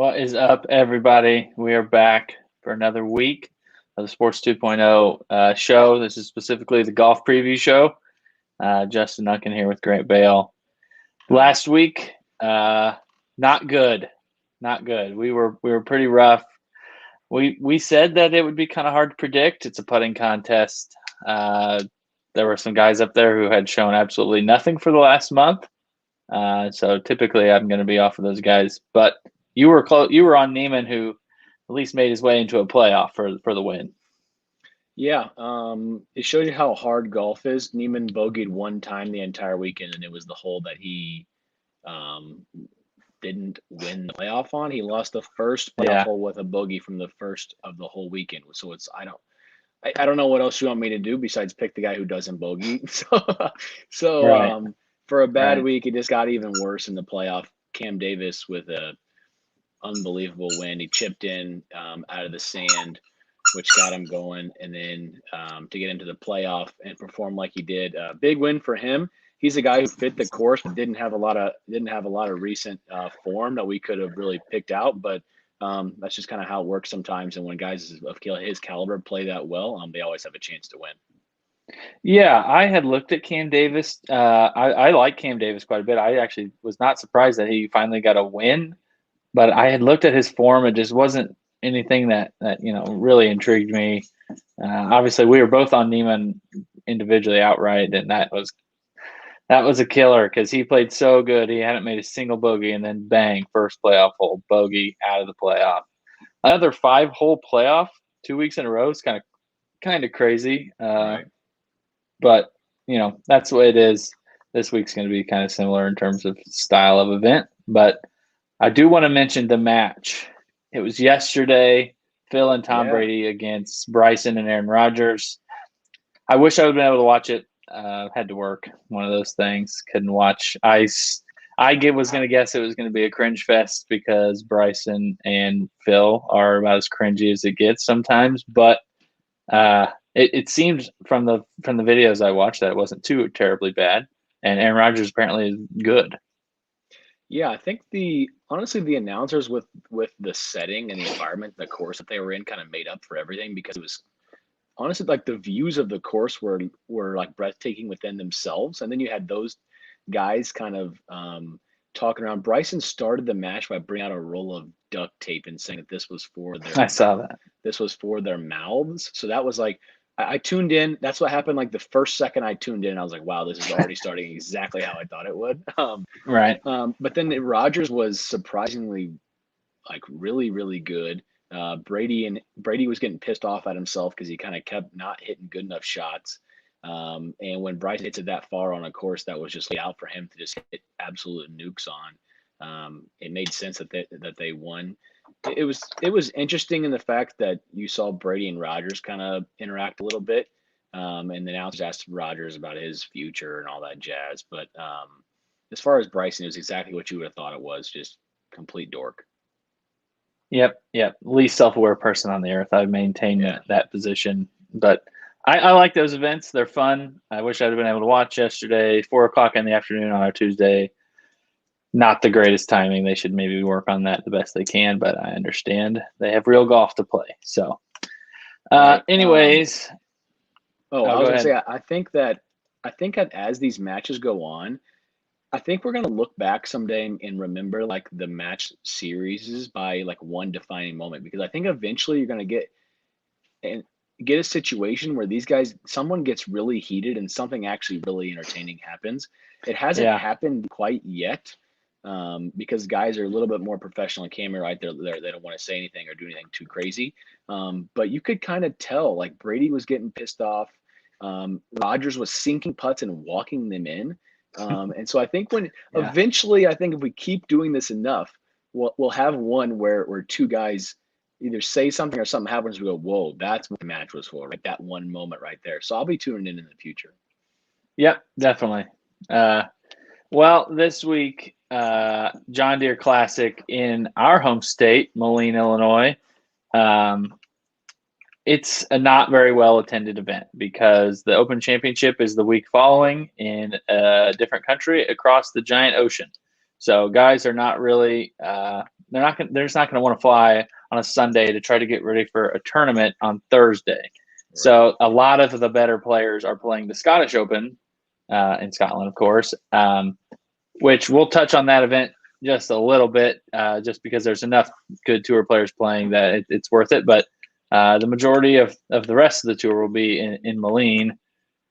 What is up, everybody? We are back for another week of the Sports 2.0 show. This is specifically the golf preview show. Justin Unken here with Grant Bale. Last week, not good. Not good. We were pretty rough. We said that it would be kind of hard to predict. It's a putting contest. There were some guys up there who had shown absolutely nothing for the last month. So typically I'm going to be off of those guys, but you were close. You were on Neiman, who at least made his way into a playoff for the win. Yeah, it shows you how hard golf is. Neiman bogeyed one time the entire weekend, and it was the hole that he didn't win the playoff on. He lost the first playoff hole with a bogey from the first of the whole weekend. So I don't know what else you want me to do besides pick the guy who doesn't bogey. So Right. For a bad week, it just got even worse in the playoff. Cam Davis with a unbelievable win. He chipped in out of the sand, which got him going, and then to get into the playoff and perform like he did. Big win for him. He's a guy who fit the course, but didn't have a lot of recent form that we could have really picked out. But that's just kind of how it works sometimes. And when guys of his caliber play that well, they always have a chance to win. Yeah, I had looked at Cam Davis. I like Cam Davis quite a bit. I actually was not surprised that he finally got a win, but I had looked at his form. It just wasn't anything that really intrigued me. Obviously, we were both on Neiman individually outright, and that was a killer because he played so good. He hadn't made a single bogey, and then bang, first playoff hole bogey out of the playoff. Another 5-hole playoff 2 weeks in a row is kind of crazy. Right. But that's the way it is. This week's going to be kind of similar in terms of style of event. But I do want to mention the match. It was yesterday, Phil and Tom Brady against Bryson and Aaron Rodgers. I wish I would have been able to watch it. Had to work. One of those things. Couldn't watch. I was going to guess it was going to be a cringe fest because Bryson and Phil are about as cringy as it gets sometimes. But it seemed from the videos I watched that it wasn't too terribly bad. And Aaron Rodgers apparently is good. Yeah, I think honestly the announcers with the setting and the environment, the course that they were in, kind of made up for everything because it was honestly like the views of the course were like breathtaking within themselves, and then you had those guys kind of talking around. Bryson started the match by bringing out a roll of duct tape and saying that this was for their I saw that. This was for their mouths. So that was like I tuned in. That's what happened. Like the first second I tuned in, I was like, wow, this is already starting exactly how I thought it would. Right. But then Rodgers was surprisingly like really, really good. Brady was getting pissed off at himself because he kind of kept not hitting good enough shots. And when Bryson hits it that far on a course that was just laid out for him to just hit absolute nukes on, it made sense that they won. It was interesting in the fact that you saw Brady and Rodgers kind of interact a little bit, and then announcers asked Rodgers about his future and all that jazz. But as far as Bryson, it was exactly what you would have thought it was, just complete dork. Yep. Least self-aware person on the earth. I maintain that position. But I like those events. They're fun. I wish I'd have been able to watch yesterday, 4:00 in the afternoon on a Tuesday. Not the greatest timing. They should maybe work on that the best they can, but I understand they have real golf to play. So, anyways. I was going to say, I think that as these matches go on, I think we're going to look back someday and remember like the match series by like one defining moment, because I think eventually you're going to get a situation where these guys, someone gets really heated and something actually really entertaining happens. It hasn't happened quite yet, because guys are a little bit more professional in camera, right? They don't want to say anything or do anything too crazy. But you could kind of tell like Brady was getting pissed off. Rodgers was sinking putts and walking them in. And so I think eventually, I think if we keep doing this enough, we'll have one where two guys either say something or something happens. We go, whoa, that's what the match was for, right? That one moment right there. So I'll be tuning in the future. Yep, definitely. Well, this week, John Deere Classic in our home state, Moline, Illinois. It's a not very well attended event because the Open Championship is the week following in a different country across the giant ocean. So guys are not really they're just not going to want to fly on a Sunday to try to get ready for a tournament on Thursday. Right. So a lot of the better players are playing the Scottish Open in Scotland, of course, which we'll touch on that event just a little bit, just because there's enough good tour players playing that it's worth it. But the majority of the rest of the tour will be in Moline,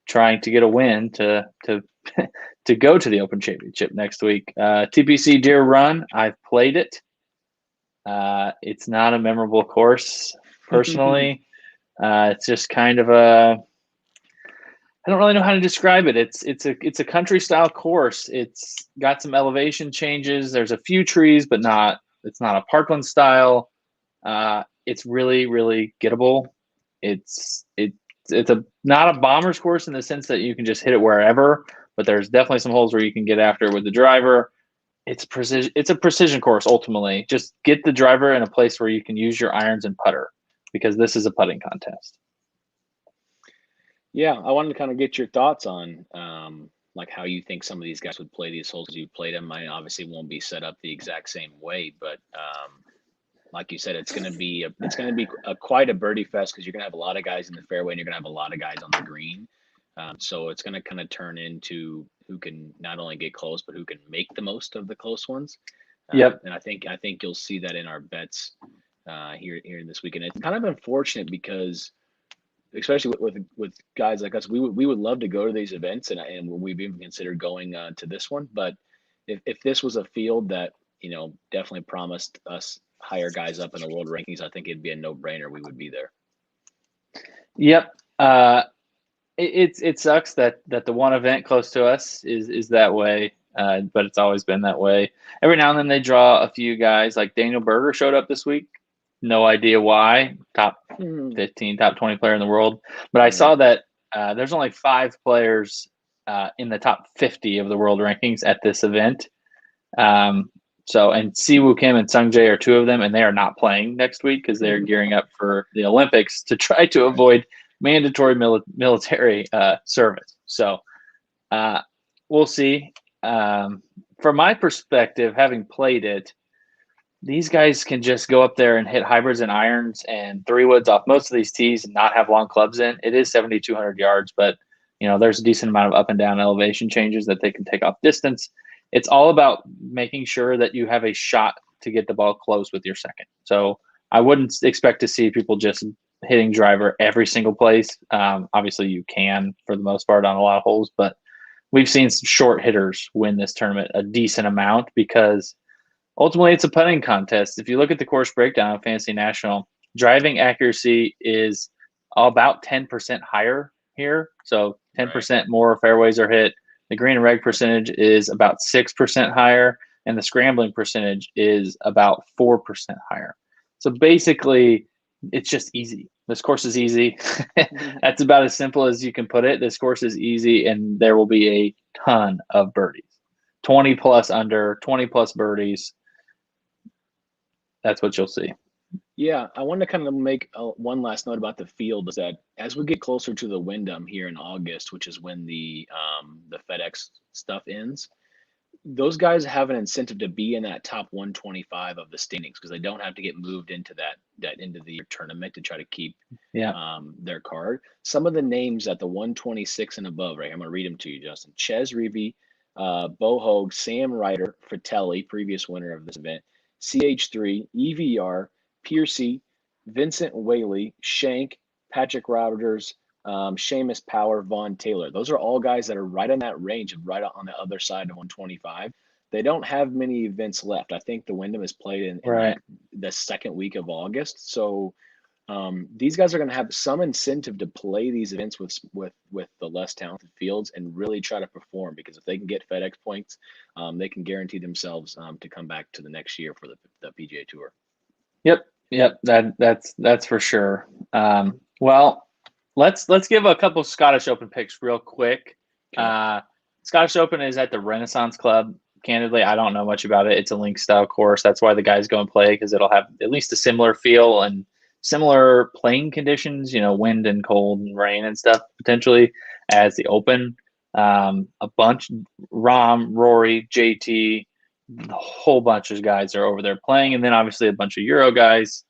trying to get a win to to go to the Open Championship next week. TPC Deere Run, I've played it. It's not a memorable course, personally. It's just kind of I don't really know how to describe it. It's a country style course. It's got some elevation changes. There's a few trees, but it's not a parkland style. It's really, really gettable. It's not a bomber's course in the sense that you can just hit it wherever, but there's definitely some holes where you can get after it with the driver. It's precision. It's a precision course ultimately. Just get the driver in a place where you can use your irons and putter, because this is a putting contest. Yeah, I wanted to kind of get your thoughts on like how you think some of these guys would play these holes as you played them. I obviously won't be set up the exact same way, but like you said, it's going to be quite a birdie fest, because you're going to have a lot of guys in the fairway and you're going to have a lot of guys on the green. So it's going to kind of turn into who can not only get close, but who can make the most of the close ones. Yep. And I think you'll see that in our bets here this weekend. It's kind of unfortunate because, especially with guys like us, we would love to go to these events, and we've even considered going to this one. But if this was a field that definitely promised us higher guys up in the world rankings, I think it'd be a no-brainer. We would be there. Yep. It sucks that the one event close to us is that way, but it's always been that way. Every now and then they draw a few guys, like Daniel Berger showed up this week. No idea why. Top 15, top 20 player in the world. But I saw that there's only 5 players in the top 50 of the world rankings at this event. And Siwoo Kim and Sung Jae are 2 of them, and they are not playing next week because they're gearing up for the Olympics to try to avoid mandatory military service. So we'll see. From my perspective, having played it, these guys can just go up there and hit hybrids and irons and 3-woods off most of these tees and not have long clubs in. It is 7,200 yards, but there's a decent amount of up and down elevation changes that they can take off distance. It's all about making sure that you have a shot to get the ball close with your second. So I wouldn't expect to see people just hitting driver every single place. Obviously you can for the most part on a lot of holes, but we've seen some short hitters win this tournament a decent amount because ultimately it's a putting contest. If you look at the course breakdown of Fantasy National, driving accuracy is about 10% higher here. So 10% more fairways are hit. The green and reg percentage is about 6% higher, and the scrambling percentage is about 4% higher. So basically, it's just easy. This course is easy. That's about as simple as you can put it. This course is easy, and there will be a ton of birdies. 20 plus under, 20 plus birdies. That's what you'll see. Yeah, I want to kind of make one last note about the field, is that as we get closer to the Wyndham here in August, which is when the FedEx stuff ends, those guys have an incentive to be in that top 125 of the standings, because they don't have to get moved into that end of the year tournament to try to keep their card. Some of the names at the 126 and above, right? I'm going to read them to you, Justin. Ches Reavie, Bo Hogue, Sam Ryder, Fratelli, previous winner of this event, CH3, EVR, Piercy, Vincent Whaley, Shank, Patrick Rodgers, Sheamus Power, Vaughn Taylor. Those are all guys that are right on that range of right on the other side of 125. They don't have many events left. I think the Wyndham is played in like the second week of August. So these guys are going to have some incentive to play these events with the less talented fields and really try to perform, because if they can get FedEx points, they can guarantee themselves to come back to the next year for the PGA Tour. Yep. That's for sure. Well, let's give a couple Scottish Open picks real quick. Okay. Scottish Open is at the Renaissance Club. Candidly, I don't know much about it. It's a link style course. That's why the guys go and play, because it'll have at least a similar feel and similar playing conditions, wind and cold and rain and stuff potentially as the Open. A bunch, Rahm, Rory, JT, a whole bunch of guys are over there playing, and then obviously a bunch of Euro guys.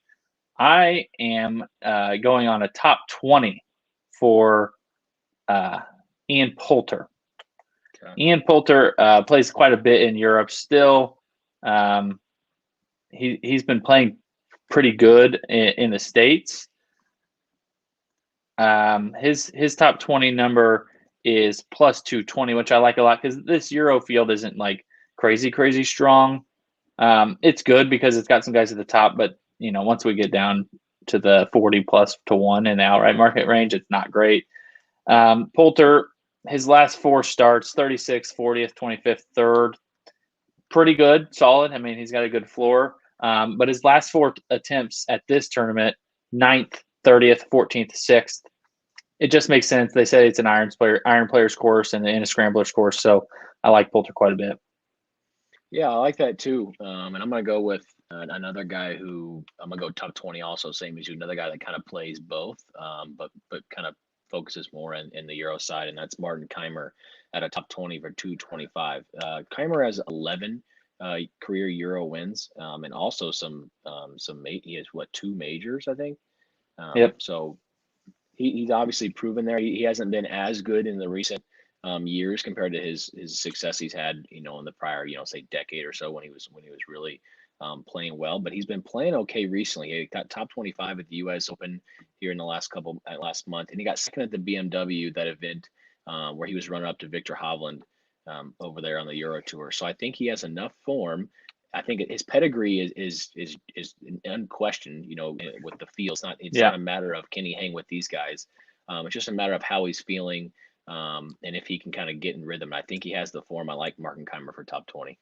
I am going on a top 20 for Ian Poulter. Okay. Ian Poulter plays quite a bit in Europe still. He's been playing pretty good in the States. His top 20 number is plus 220, which I like a lot because this Euro field isn't like crazy strong. It's good because it's got some guys at the top, but once we get down to the 40 plus to 1 in the outright market range, it's not great. Poulter, his last 4 starts, 36th, 40th, 25th, 3rd, pretty good, solid. I mean, he's got a good floor. But his last 4 attempts at this tournament, 9th, 30th, 14th, 6th. It just makes sense. They say it's an iron players course and a scramblers course, so I like Poulter quite a bit. Yeah, I like that too. And I'm going to go with another guy who I'm going to go top 20 also, same as you. Another guy that kind of plays both, but kind of focuses more in the Euro side, and that's Martin Keimer at a top 20 for 225. Keimer has 11 career Euro wins, and also some he has 2 majors, I think. Yep. So he's obviously proven there. He hasn't been as good in the recent years compared to his success he's had, in the prior, say decade or so when he was really playing well. But he's been playing okay recently. He got top 25 at the U.S. Open here in the last month, and he got second at the BMW, that event where he was running up to Victor Hovland over there on the Euro Tour. So I think he has enough form. I think his pedigree is unquestioned. With the field, it's not a matter of can he hang with these guys. It's just a matter of how he's feeling, and if he can kind of get in rhythm. I think he has the form. I like Martin Keimer for top 20.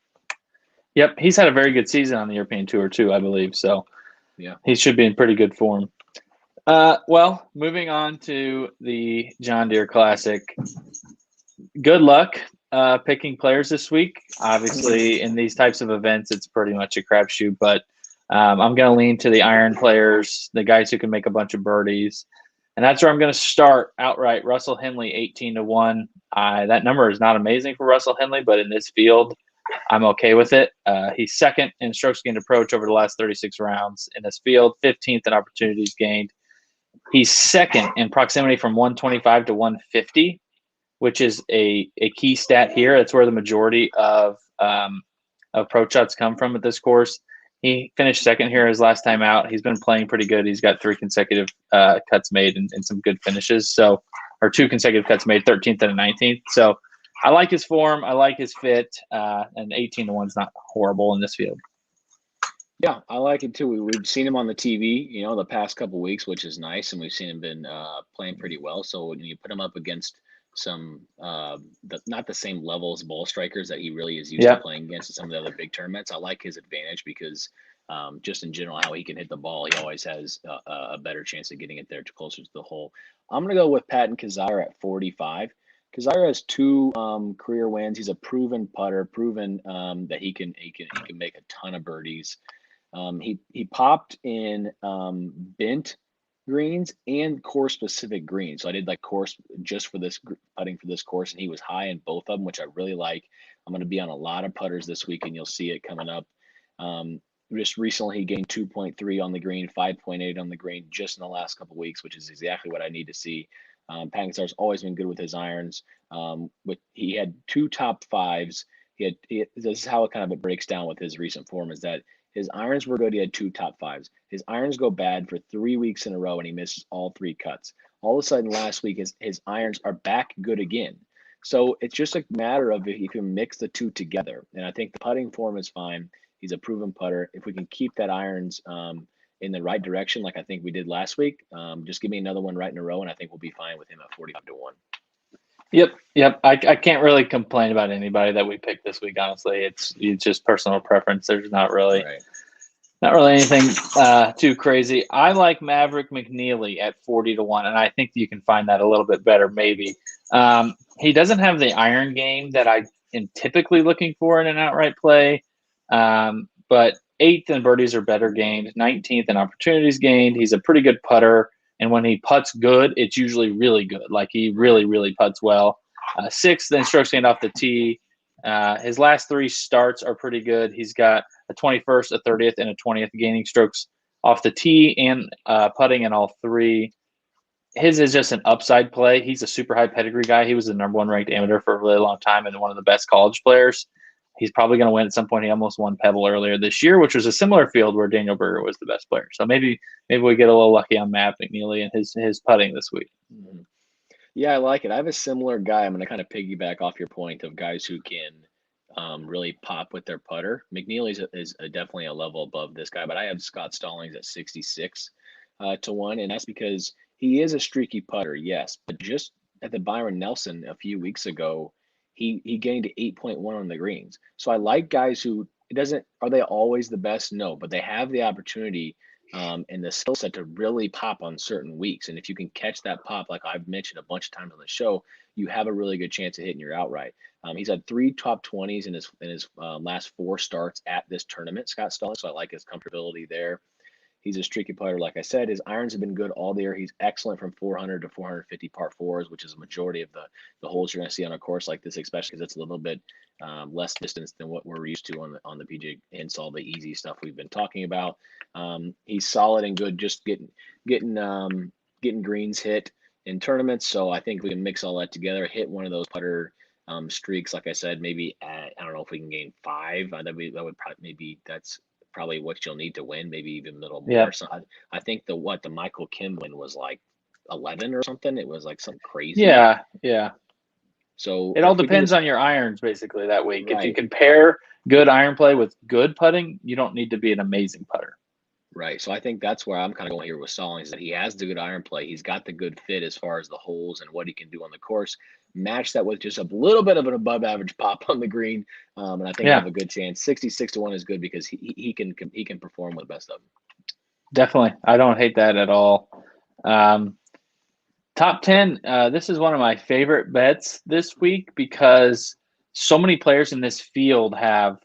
Yep, he's had a very good season on the European Tour too, I believe. So yeah, he should be in pretty good form. Well, moving on to the John Deere Classic. Good luck picking players this week. Obviously, in these types of events, it's pretty much a crapshoot, but I'm going to lean to the iron players, the guys who can make a bunch of birdies. And that's where I'm going to start outright. Russell Henley, 18-1. That number is not amazing for Russell Henley, but in this field, I'm okay with it. He's second in strokes gained approach over the last 36 rounds in this field, 15th in opportunities gained. He's second in proximity from 125 to 150, which is a key stat here. That's where the majority of approach shots come from at this course. He finished second here his last time out. He's been playing pretty good. He's got 3 consecutive cuts made and some good finishes. So, or 2 consecutive cuts made, 13th and 19th. So I like his form. I like his fit. And 18-1 is not horrible in this field. Yeah, I like it too. We've seen him on the TV, the past couple of weeks, which is nice, and we've seen him been playing pretty well. So when you put him up against some not the same level as ball strikers that he really is used to playing against in some of the other big tournaments, I like his advantage because just in general how he can hit the ball, he always has a better chance of getting it there closer to the hole. I'm going to go with Patton Kizzire at 45. Kizzire has 2 career wins. He's a proven putter, proven that he can make a ton of birdies. He popped in bent greens and course specific greens. So I did like course just for this putting for this course, and he was high in both of them, which I really like. I'm going to be on a lot of putters this week, and you'll see it coming up. Just recently, he gained 2.3 on the green, 5.8 on the green just in the last couple of weeks, which is exactly what I need to see. Patton Kizzire has always been good with his irons. He had 2 top 5s. This is how it breaks down with his recent form is that his irons were good. He had 2 top 5s. His irons go bad for 3 weeks in a row, and he misses all 3 cuts. All of a sudden, last week, his irons are back good again. So it's just a matter of if you can mix the 2 together. And I think the putting form is fine. He's a proven putter. If we can keep that irons in the right direction, like I think we did last week, just give me another one right in a row, and I think we'll be fine with him at 45-1. Yep. I can't really complain about anybody that we picked this week. Honestly, it's just personal preference. There's not really anything too crazy. I like Maverick McNeely at 40-1, and I think you can find that a little bit better. Maybe he doesn't have the iron game that I am typically looking for in an outright play, but 8th in birdies are better gained, 19th in opportunities gained. He's a pretty good putter. And when he putts good, it's usually really good. Like he really, really putts well. 6th in strokes gained off the tee, His last 3 starts are pretty good. He's got a 21st, a 30th, and a 20th gaining strokes off the tee and putting in all 3. His is just an upside play. He's a super high pedigree guy. He was the number 1 ranked amateur for a really long time and one of the best college players. He's probably going to win at some point. He almost won Pebble earlier this year, which was a similar field where Daniel Berger was the best player. So maybe we get a little lucky on Matt McNeely and his putting this week. Mm-hmm. Yeah, I like it. I have a similar guy. I'm going to kind of piggyback off your point of guys who can really pop with their putter. McNeely is definitely a level above this guy, but I have Scott Stallings at 66 to 1, and that's because he is a streaky putter, yes, but just at the Byron Nelson a few weeks ago, he gained 8.1 on the greens. So I like guys who are they always the best? No, but they have the opportunity and the skill set to really pop on certain weeks. And if you can catch that pop, like I've mentioned a bunch of times on the show, you have a really good chance of hitting your outright. He's had 3 top 20s in his last 4 starts at this tournament, Scott Stallings. So I like his comfortability there. He's a streaky putter, like I said. His irons have been good all year. He's excellent from 400 to 450 par 4s, which is a majority of the holes you're going to see on a course like this, especially because it's a little bit less distance than what we're used to on the PGA Ints, all the easy stuff we've been talking about. He's solid and good, just getting greens hit in tournaments. So I think we can mix all that together, hit one of those putter streaks. Like I said, maybe I don't know if we can gain 5. That would probably maybe that's probably what you'll need to win, maybe even middle more. Yeah. So I think the Michael Kim win was like 11 or something. It was like something crazy. Yeah. So it all depends on your irons basically that week. Right. If you can pair good iron play with good putting, you don't need to be an amazing putter. Right. So I think that's where I'm kind of going here with Stallings, that he has the good iron play. He's got the good fit as far as the holes and what he can do on the course. Match that with just a little bit of an above average pop on the green. And I think I have a good chance. 66 to 1 is good because he can perform with the best of them. Definitely. I don't hate that at all. Top 10. This is one of my favorite bets this week because so many players in this field have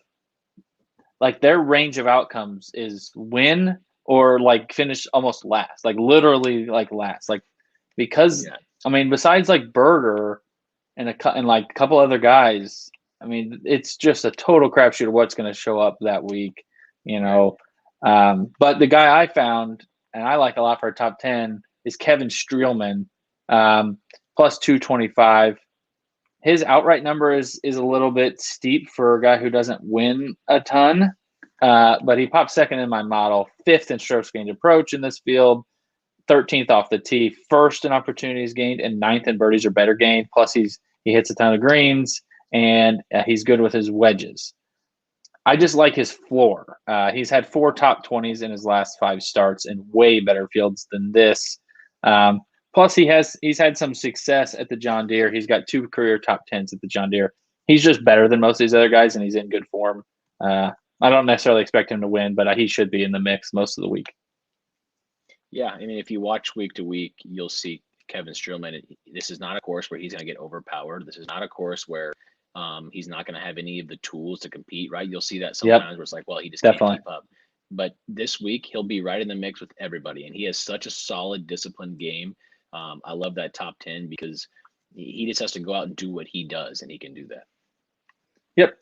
like their range of outcomes is win or like finish almost last, like literally like last, like because I mean, besides like Berger and like a couple other guys, I mean, it's just a total crapshoot of what's going to show up that week, you know. But the guy I found and I like a lot for a top 10 is Kevin Streelman, plus 225. His outright number is a little bit steep for a guy who doesn't win a ton, but he pops second in my model, 5th in strokes gained approach in this field, 13th off the tee, 1st in opportunities gained, and 9th in birdies or better gained. Plus, he hits a ton of greens, and he's good with his wedges. I just like his floor. He's had 4 top 20s in his last 5 starts in way better fields than this. Plus, he's had some success at the John Deere. He's got 2 career top 10s at the John Deere. He's just better than most of these other guys, and he's in good form. I don't necessarily expect him to win, but he should be in the mix most of the week. Yeah, I mean, if you watch week to week, you'll see Kevin Streelman. This is not a course where he's going to get overpowered. This is not a course where he's not going to have any of the tools to compete, right? You'll see that sometimes where it's like, well, he just can't keep up. But this week, he'll be right in the mix with everybody, and he has such a solid, disciplined game. I love that top 10 because he just has to go out and do what he does, and he can do that. Yep.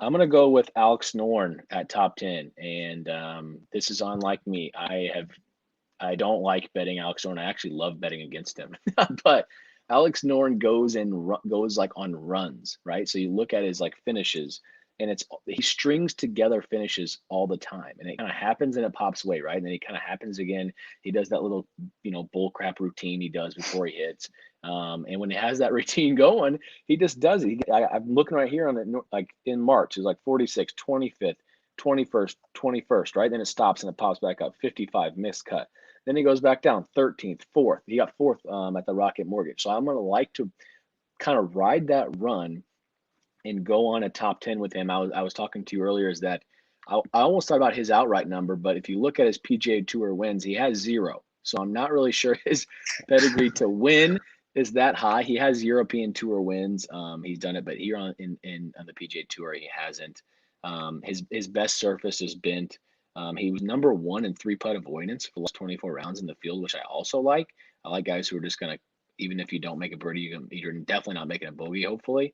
I'm going to go with Alex Norn at top 10, and this is unlike me. I don't like betting Alex Norn. I actually love betting against him, but Alex Norn goes like on runs, right? So you look at his like finishes, and he strings together finishes all the time, and it kind of happens and it pops away, right? And then it kind of happens again. He does that little, bull crap routine he does before he hits. And when he has that routine going, he just does it. I'm looking right here on it, like in March, it's like 46, 25th, 21st, 21st, right? Then it stops and it pops back up, 55, missed cut. Then he goes back down, 13th, 4th. He got 4th at the Rocket Mortgage. So I'm going to like to kind of ride that run and go on a top 10 with him. I was talking to you earlier is that I almost thought about his outright number, but if you look at his PGA Tour wins, he has 0. So I'm not really sure his pedigree to win is that high. He has European Tour wins. He's done it, but here on the PGA Tour, he hasn't. His best surface is bent. He was number 1 in 3-putt avoidance for the last 24 rounds in the field, which I also like. I like guys who are just going to, even if you don't make a birdie, you're definitely not making a bogey, hopefully.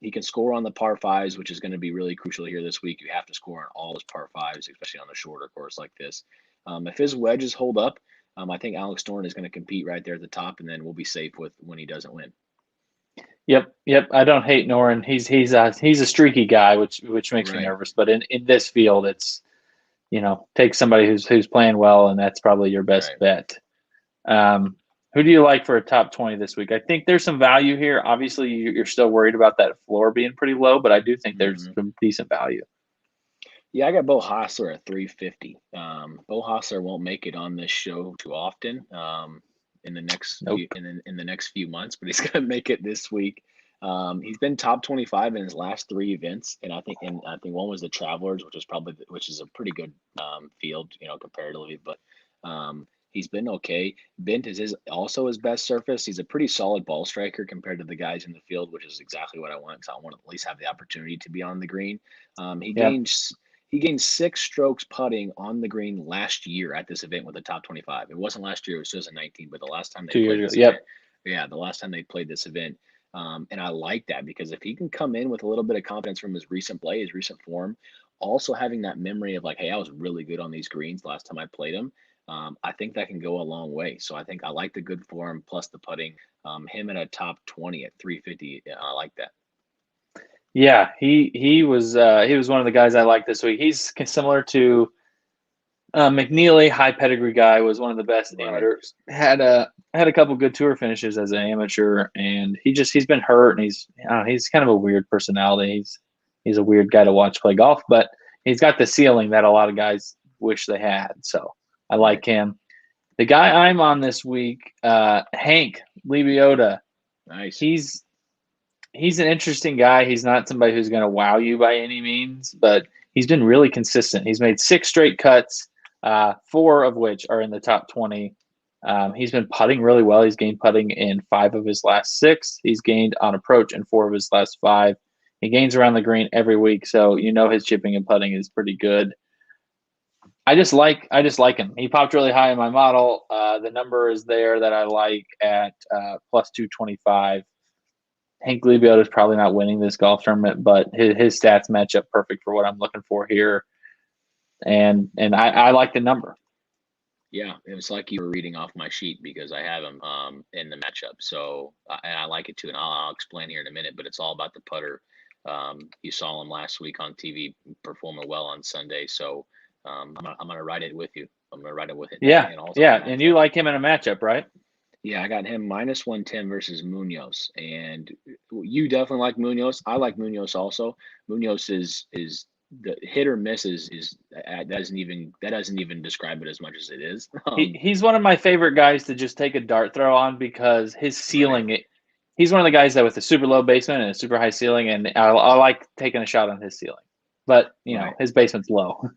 He can score on the par fives, which is going to be really crucial here this week. You have to score on all those par fives, especially on a shorter course like this. If his wedges hold up, I think Alex Thorn is going to compete right there at the top, and then we'll be safe with when he doesn't win. Yep. I don't hate Noren. He's a streaky guy, which makes me nervous. But in this field, it's take somebody who's playing well, and that's probably your best bet. Who do you like for a top 20 this week? I think there's some value here. Obviously, you're still worried about that floor being pretty low, but I do think there's some decent value. Yeah, I got Bo Hostler at 350. Bo Hostler won't make it on this show too often in the next in the next few months, but he's going to make it this week. He's been top 25 in his last 3 events, and I think one was the Travelers, which is a pretty good field, comparatively, but he's been okay. Bent is also his best surface. He's a pretty solid ball striker compared to the guys in the field, which is exactly what I want, because I want to at least have the opportunity to be on the green. He gained 6 strokes putting on the green last year at this event with the top 25. It wasn't last year; it was 2019. But the last time they played this event, the last time they played this event, and I like that, because if he can come in with a little bit of confidence from his recent play, his recent form, also having that memory of like, hey, I was really good on these greens last time I played him. I think that can go a long way. So I think I like the good form plus the putting. Him at a top 20 at 350, I like that. Yeah, he was one of the guys I liked this week. He's similar to McNeely, high pedigree guy, was one of the best amateurs. Had a couple good tour finishes as an amateur, and he's been hurt, and he's kind of a weird personality. He's a weird guy to watch play golf, but he's got the ceiling that a lot of guys wish they had. So I like him. The guy I'm on this week, Hank Lebiota. Nice. He's an interesting guy. He's not somebody who's going to wow you by any means, but he's been really consistent. He's made 6 straight cuts, 4 of which are in the top 20. He's been putting really well. He's gained putting in 5 of his last 6. He's gained on approach in 4 of his last 5. He gains around the green every week, so his chipping and putting is pretty good. I just like him. He popped really high in my model. The number is there that I like at plus 225. Hank Lebiota is probably not winning this golf tournament, but his stats match up perfect for what I'm looking for here, and I like the number. Yeah, it was like you were reading off my sheet, because I have him in the matchup. So and I like it too, and I'll explain here in a minute. But it's all about the putter. You saw him last week on TV performing well on Sunday, so I'm gonna ride it with you. I'm gonna ride it with it. Yeah, and you like him in a matchup, right? Yeah, I got him minus 110 versus Munoz, and you definitely like Munoz. I like Munoz also. Munoz is the hit or miss that doesn't even describe it as much as it is. He's one of my favorite guys to just take a dart throw on, because his ceiling. He's one of the guys that with a super low basement and a super high ceiling, and I like taking a shot on his ceiling. But his basement's low.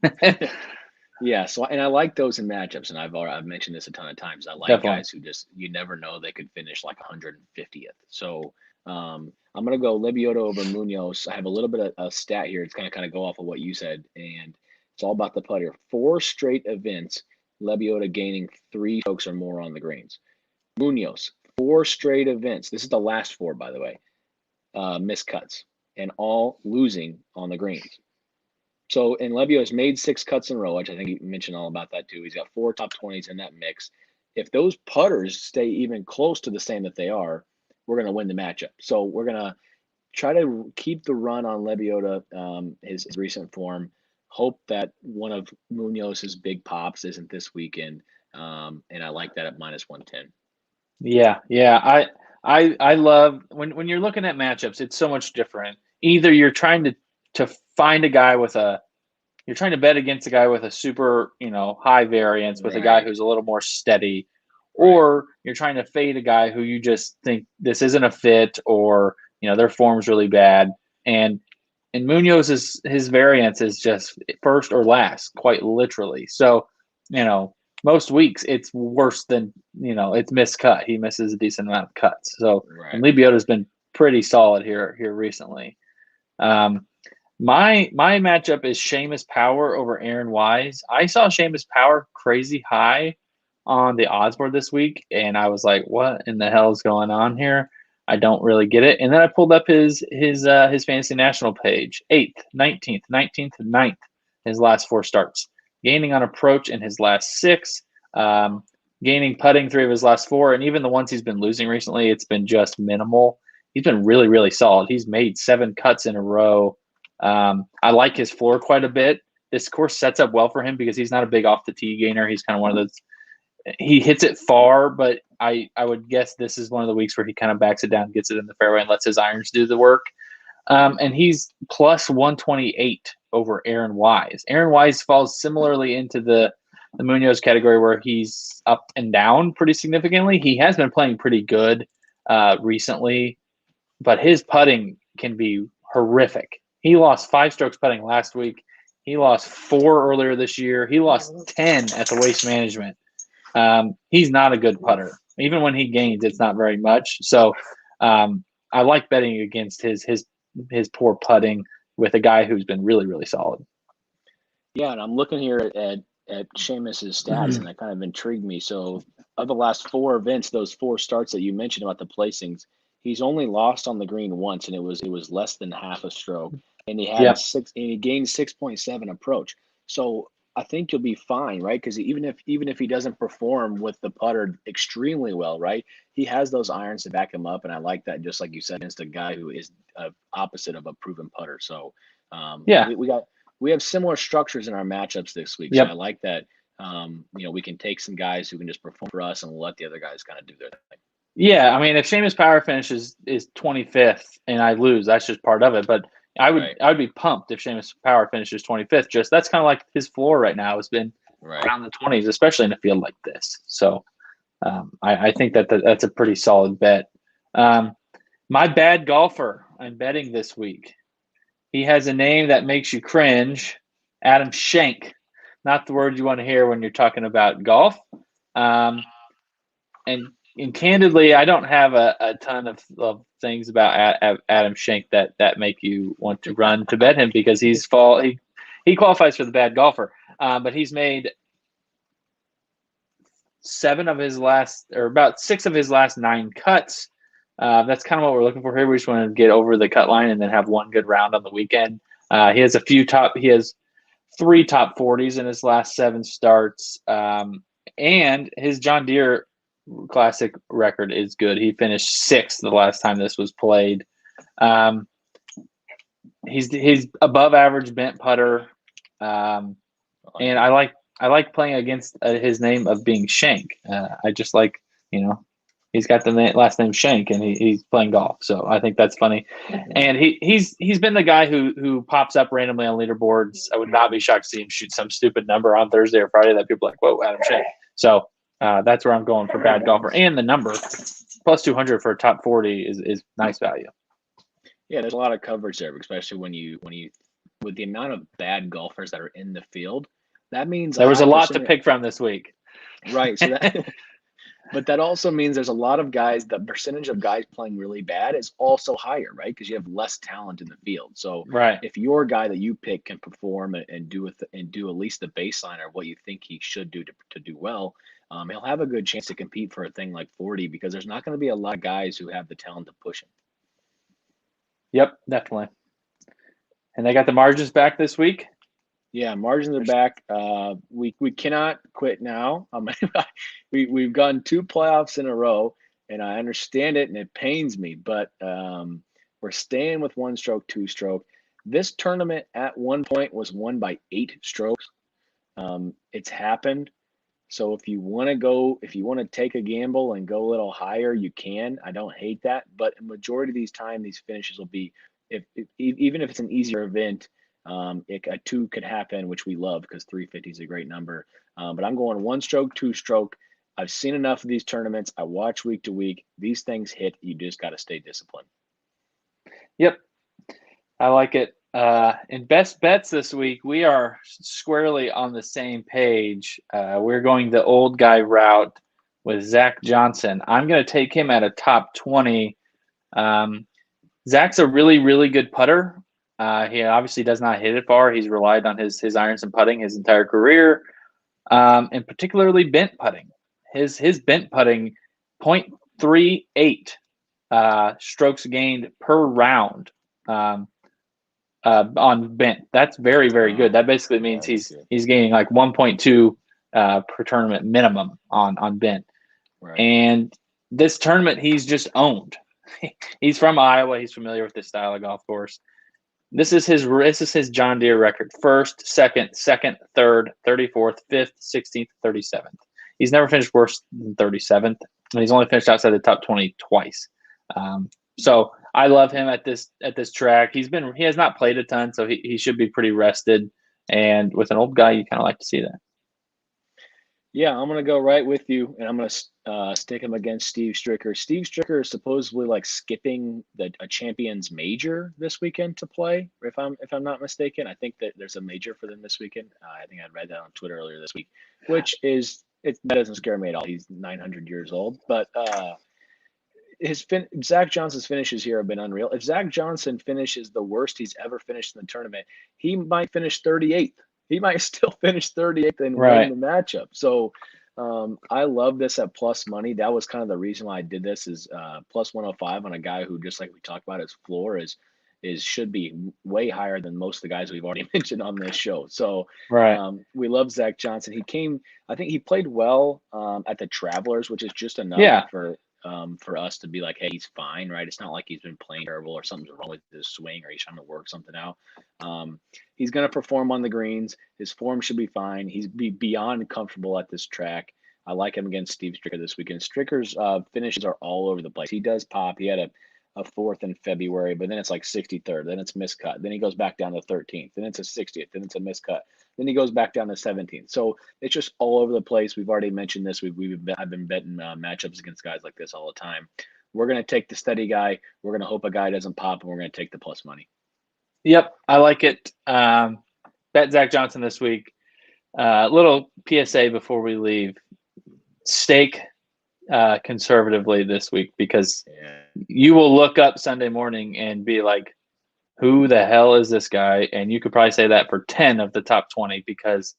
Yeah, so and I like those in matchups, and I've mentioned this a ton of times. I like guys who just you never know, they could finish like 150th. So I'm gonna go Lebiota over Munoz. I have a little bit of a stat here. It's gonna kind of go off of what you said, and it's all about the putter. 4 straight events, Lebiota gaining 3 strokes or more on the greens. Munoz, 4 straight events. This is the last 4, by the way. Missed cuts and all losing on the greens. So, and Lebio has made 6 cuts in a row, which I think you mentioned all about that too. He's got 4 top 20s in that mix. If those putters stay even close to the same that they are, we're going to win the matchup. So we're going to try to keep the run on Lebiota, his recent form. Hope that one of Munoz's big pops isn't this weekend. And I like that at minus 110. Yeah. I love when you're looking at matchups, it's so much different. Either you're trying to find a guy you're trying to bet against a guy with a super, high variance with a guy who's a little more steady, or you're trying to fade a guy who you just think this isn't a fit, or, their form's really bad. And Munoz's his variance is just first or last, quite literally. So, most weeks it's worse than, it's miscut. He misses a decent amount of cuts. So Lebiota's been pretty solid here recently. My matchup is Sheamus Power over Aaron Wise. I saw Sheamus Power crazy high on the odds board this week, and I was like, what in the hell is going on here? I don't really get it. And then I pulled up his fantasy national page. 8th, 19th, 19th, 9th, his last 4 starts. Gaining on approach in his last 6. Gaining putting 3 of his last 4. And even the ones he's been losing recently, it's been just minimal. He's been really, really solid. He's made 7 cuts in a row. I like his floor quite a bit. This course sets up well for him because he's not a big off the tee gainer. He's kind of one of those. He hits it far, but I would guess this is one of the weeks where he kind of backs it down, gets it in the fairway, and lets his irons do the work. And he's plus 128 over Aaron Wise. Aaron Wise falls similarly into the Munoz category where he's up and down pretty significantly. He has been playing pretty good recently, but his putting can be horrific. He lost 5 strokes putting last week. He lost 4 earlier this year. He lost 10 at the Waste Management. He's not a good putter. Even when he gains, it's not very much. So I like betting against his poor putting with a guy who's been really, really solid. Yeah, and I'm looking here at Sheamus's stats, and that kind of intrigued me. So of the last 4 events, those 4 starts that you mentioned about the placings, he's only lost on the green once, and it was less than half a stroke. And he had and he gained 6.7 approach. So I think you'll be fine, right? Because even if he doesn't perform with the putter extremely well, right, he has those irons to back him up, and I like that. Just like you said, against a guy who is opposite of a proven putter. So we have similar structures in our matchups this week. So I like that. We can take some guys who can just perform for us, and we'll let the other guys kind of do their thing. Yeah, I mean, if Sheamus Power finishes is 25th and I lose, that's just part of it. But I would be pumped if Sheamus Power finishes 25th. Just that's kind of like his floor right now has been around the 20s, especially in a field like this. So I think that's a pretty solid bet. My bad golfer I'm betting this week. He has a name that makes you cringe. Adam Schenk. Not the word you want to hear when you're talking about golf. And candidly, I don't have a ton of things about Adam Schenk that make you want to run to bet him because he qualifies for the bad golfer. But he's made 7 of his last, or about 6 of his last 9 cuts. That's kind of what we're looking for here. We just want to get over the cut line and then have one good round on the weekend. He has 3 top 40s in his last 7 starts. And his John Deere Classic record is good. He finished 6th the last time this was played. He's above average bent putter. And I like playing against his name of being Shank. I just like, he's got the last name Shank, and he's playing golf. So I think that's funny. And he's been the guy who pops up randomly on leaderboards. I would not be shocked to see him shoot some stupid number on Thursday or Friday that people are like, whoa, Adam Shank. So that's where I'm going for bad golfer. And the number, plus 200 for a top 40 is nice value. Yeah, there's a lot of coverage there, especially when you with the amount of bad golfers that are in the field. That means there was a lot to pick from this week. Right. So but that also means there's a lot of guys, the percentage of guys playing really bad is also higher, right? Because you have less talent in the field. So if your guy that you pick can perform and do at least the baseline or what you think he should do to do well, he'll have a good chance to compete for a thing like 40 because there's not going to be a lot of guys who have the talent to push him. Yep, definitely. And they got the margins back this week. Yeah, margins are back. We cannot quit now. We've gone 2 playoffs in a row, and I understand it, and it pains me. But we're staying with 1 stroke, 2 stroke. This tournament at one point was won by 8 strokes. It's happened. So if you want to take a gamble and go a little higher, you can. I don't hate that, but a majority of these time, these finishes will be even if it's an easier event. A 2 could happen, which we love because 350 is a great number. But I'm going 1 stroke, 2 stroke. I've seen enough of these tournaments. I watch week to week. These things hit. You just got to stay disciplined. Yep. I like it. In best bets this week, we are squarely on the same page. We're going the old guy route with Zach Johnson. I'm going to take him at a top 20. Zach's a really, really good putter. He obviously does not hit it far. He's relied on his irons and putting his entire career, and particularly bent putting. His bent putting 0.38 strokes gained per round on bent. That's very, very good. That basically means he's gaining like 1.2 per tournament minimum on bent. Right. And this tournament, he's just owned. He's from Iowa. He's familiar with this style of golf course. This is his John Deere record: first, second, third, 34th, 5th, 16th, 37th. He's never finished worse than 37th, and he's only finished outside the top 20 twice. So I love him at this track. He has not played a ton, so he should be pretty rested. And with an old guy, you kind of like to see that. Yeah, I'm going to go right with you, and I'm going to stick him against Steve Stricker. Steve Stricker is supposedly like skipping a Champions Major this weekend to play, if I'm not mistaken. I think that there's a major for them this weekend. I think I read that on Twitter earlier this week, which that doesn't scare me at all. He's 900 years old, but Zach Johnson's finishes here have been unreal. If Zach Johnson finishes the worst he's ever finished in the tournament, he might finish 38th. He might still finish 38th and win the matchup. So I love this at plus money. That was kind of the reason why I did this is plus 105 on a guy who, just like we talked about, his floor should be way higher than most of the guys we've already mentioned on this show. So we love Zach Johnson. I think he played well at the Travelers, which is just enough for us to be like, hey, he's fine, right? It's not like he's been playing terrible or something's wrong with his swing or he's trying to work something out. He's going to perform on the greens. His form should be fine. He's beyond comfortable at this track. I like him against Steve Stricker this weekend. Stricker's finishes are all over the place. He does pop. He had a fourth in February, but then it's like 63rd. Then it's miscut. Then he goes back down to 13th. Then it's a 60th. Then it's a miscut. Then he goes back down to 17th. So it's just all over the place. We've already mentioned this. I've been betting matchups against guys like this all the time. We're going to take the steady guy. We're going to hope a guy doesn't pop, and we're going to take the plus money. Yep, I like it. Bet Zach Johnson this week. Little PSA before we leave. Stake conservatively this week because you will look up Sunday morning and be like, who the hell is this guy? And you could probably say that for 10 of the top 20 because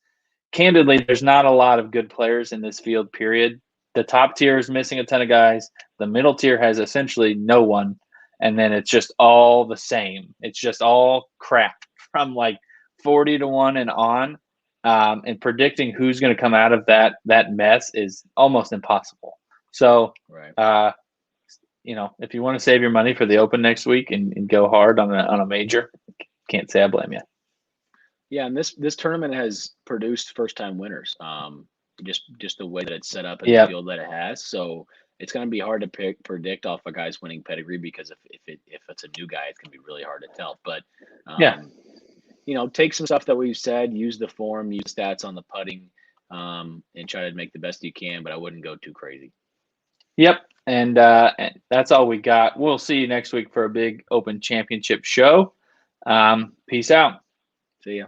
candidly, there's not a lot of good players in this field, period. The top tier is missing a ton of guys. The middle tier has essentially no one. And then it's just all the same. It's just all crap from like 40 to 1 and on. And predicting who's going to come out of that mess is almost impossible. So, if you want to save your money for the Open next week and go hard on a major, can't say I blame you. Yeah, and this tournament has produced first-time winners. Just the way that it's set up and the field that it has. So it's going to be hard to predict off a guy's winning pedigree because if it's a new guy, it's going to be really hard to tell. But take some stuff that we've said, use the form, use stats on the putting, and try to make the best you can. But I wouldn't go too crazy. Yep. And that's all we got. We'll see you next week for a big Open Championship show. Peace out. See ya.